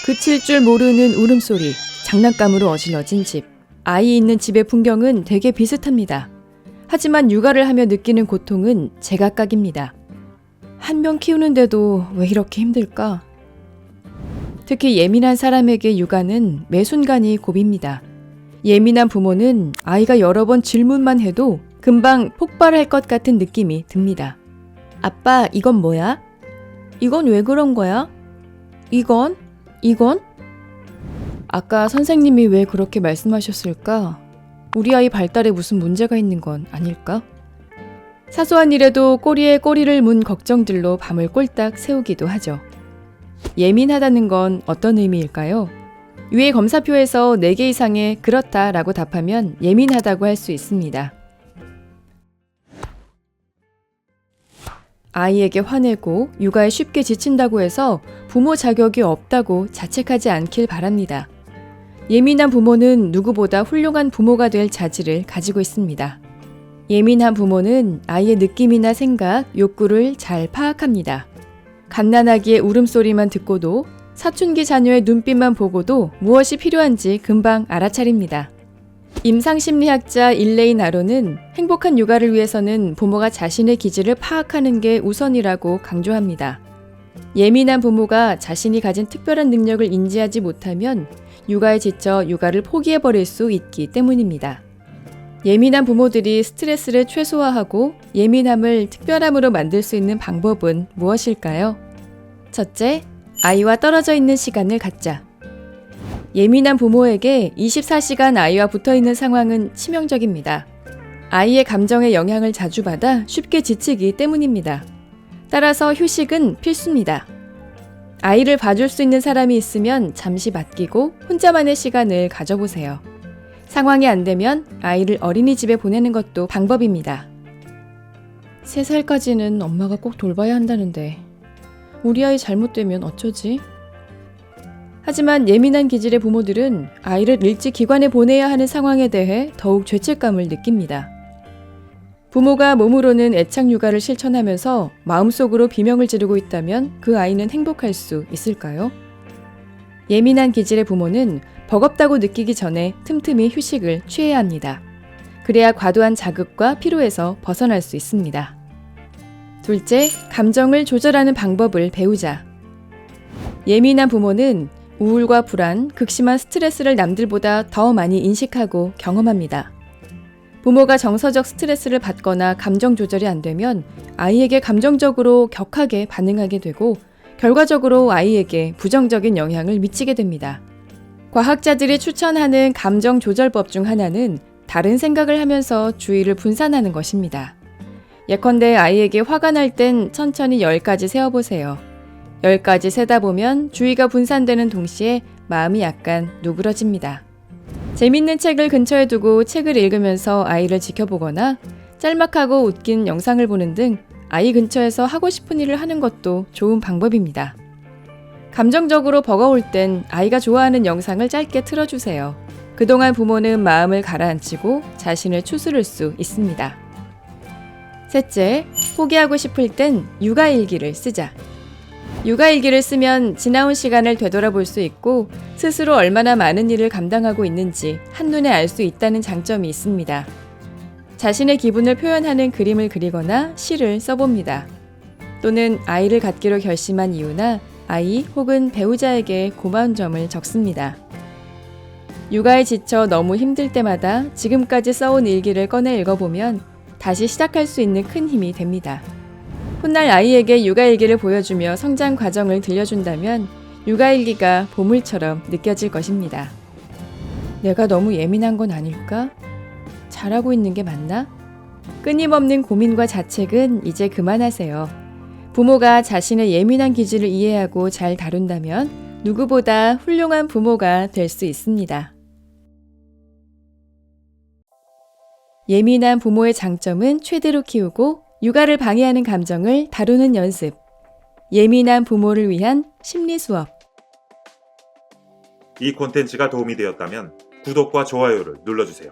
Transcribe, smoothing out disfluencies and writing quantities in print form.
그칠 줄 모르는 울음소리, 장난감으로 어질러진 집. 아이 있는 집의 풍경은 되게 비슷합니다. 하지만 육아를 하며 느끼는 고통은 제각각입니다. 한 명 키우는데도 왜 이렇게 힘들까? 특히 예민한 사람에게 육아는 매 순간이 고비입니다. 예민한 부모는 아이가 여러 번 질문만 해도 금방 폭발할 것 같은 느낌이 듭니다. 아빠, 이건 뭐야? 이건 왜 그런 거야? 이건? 아까 선생님이 왜 그렇게 말씀하셨을까? 우리 아이 발달에 무슨 문제가 있는 건 아닐까? 사소한 일에도 꼬리에 꼬리를 문 걱정들로 밤을 꼴딱 새우기도 하죠. 예민하다는 건 어떤 의미일까요? 위의 검사표에서 4개 이상의 그렇다라고 답하면 예민하다고 할 수 있습니다. 아이에게 화내고 육아에 쉽게 지친다고 해서 부모 자격이 없다고 자책하지 않길 바랍니다. 예민한 부모는 누구보다 훌륭한 부모가 될 자질을 가지고 있습니다. 예민한 부모는 아이의 느낌이나 생각, 욕구를 잘 파악합니다. 갓난아기의 울음소리만 듣고도 사춘기 자녀의 눈빛만 보고도 무엇이 필요한지 금방 알아차립니다. 임상심리학자 일레인 아론은 행복한 육아를 위해서는 부모가 자신의 기질을 파악하는 게 우선이라고 강조합니다. 예민한 부모가 자신이 가진 특별한 능력을 인지하지 못하면 육아에 지쳐 육아를 포기해버릴 수 있기 때문입니다. 예민한 부모들이 스트레스를 최소화하고 예민함을 특별함으로 만들 수 있는 방법은 무엇일까요? 첫째, 아이와 떨어져 있는 시간을 갖자. 예민한 부모에게 24시간 아이와 붙어있는 상황은 치명적입니다. 아이의 감정에 영향을 자주 받아 쉽게 지치기 때문입니다. 따라서 휴식은 필수입니다. 아이를 봐줄 수 있는 사람이 있으면 잠시 맡기고 혼자만의 시간을 가져보세요. 상황이 안 되면 아이를 어린이집에 보내는 것도 방법입니다. 3살까지는 엄마가 꼭 돌봐야 한다는데 우리 아이 잘못되면 어쩌지? 하지만 예민한 기질의 부모들은 아이를 일찍 기관에 보내야 하는 상황에 대해 더욱 죄책감을 느낍니다. 부모가 몸으로는 애착 육아를 실천하면서 마음속으로 비명을 지르고 있다면 그 아이는 행복할 수 있을까요? 예민한 기질의 부모는 버겁다고 느끼기 전에 틈틈이 휴식을 취해야 합니다. 그래야 과도한 자극과 피로에서 벗어날 수 있습니다. 둘째, 감정을 조절하는 방법을 배우자. 예민한 부모는 우울과 불안, 극심한 스트레스를 남들보다 더 많이 인식하고 경험합니다. 부모가 정서적 스트레스를 받거나 감정 조절이 안 되면 아이에게 감정적으로 격하게 반응하게 되고 결과적으로 아이에게 부정적인 영향을 미치게 됩니다. 과학자들이 추천하는 감정 조절법 중 하나는 다른 생각을 하면서 주의를 분산하는 것입니다. 예컨대 아이에게 화가 날 땐 천천히 10가지 세어보세요. 10가지 세다 보면 주의가 분산되는 동시에 마음이 약간 누그러집니다. 재밌는 책을 근처에 두고 책을 읽으면서 아이를 지켜보거나 짤막하고 웃긴 영상을 보는 등 아이 근처에서 하고 싶은 일을 하는 것도 좋은 방법입니다. 감정적으로 버거울 땐 아이가 좋아하는 영상을 짧게 틀어주세요. 그동안 부모는 마음을 가라앉히고 자신을 추스를 수 있습니다. 셋째, 포기하고 싶을 땐 육아일기를 쓰자. 육아일기를 쓰면 지나온 시간을 되돌아볼 수 있고 스스로 얼마나 많은 일을 감당하고 있는지 한눈에 알 수 있다는 장점이 있습니다. 자신의 기분을 표현하는 그림을 그리거나 시를 써봅니다. 또는 아이를 갖기로 결심한 이유나 아이 혹은 배우자에게 고마운 점을 적습니다. 육아에 지쳐 너무 힘들 때마다 지금까지 써온 일기를 꺼내 읽어보면 다시 시작할 수 있는 큰 힘이 됩니다. 훗날 아이에게 육아일기를 보여주며 성장 과정을 들려준다면 육아일기가 보물처럼 느껴질 것입니다. 내가 너무 예민한 건 아닐까? 잘하고 있는 게 맞나? 끊임없는 고민과 자책은 이제 그만하세요. 부모가 자신의 예민한 기질을 이해하고 잘 다룬다면 누구보다 훌륭한 부모가 될 수 있습니다. 예민한 부모의 장점은 최대로 키우고 육아를 방해하는 감정을 다루는 연습. 예민한 부모를 위한 심리 수업. 이 콘텐츠가 도움이 되었다면 구독과 좋아요를 눌러주세요.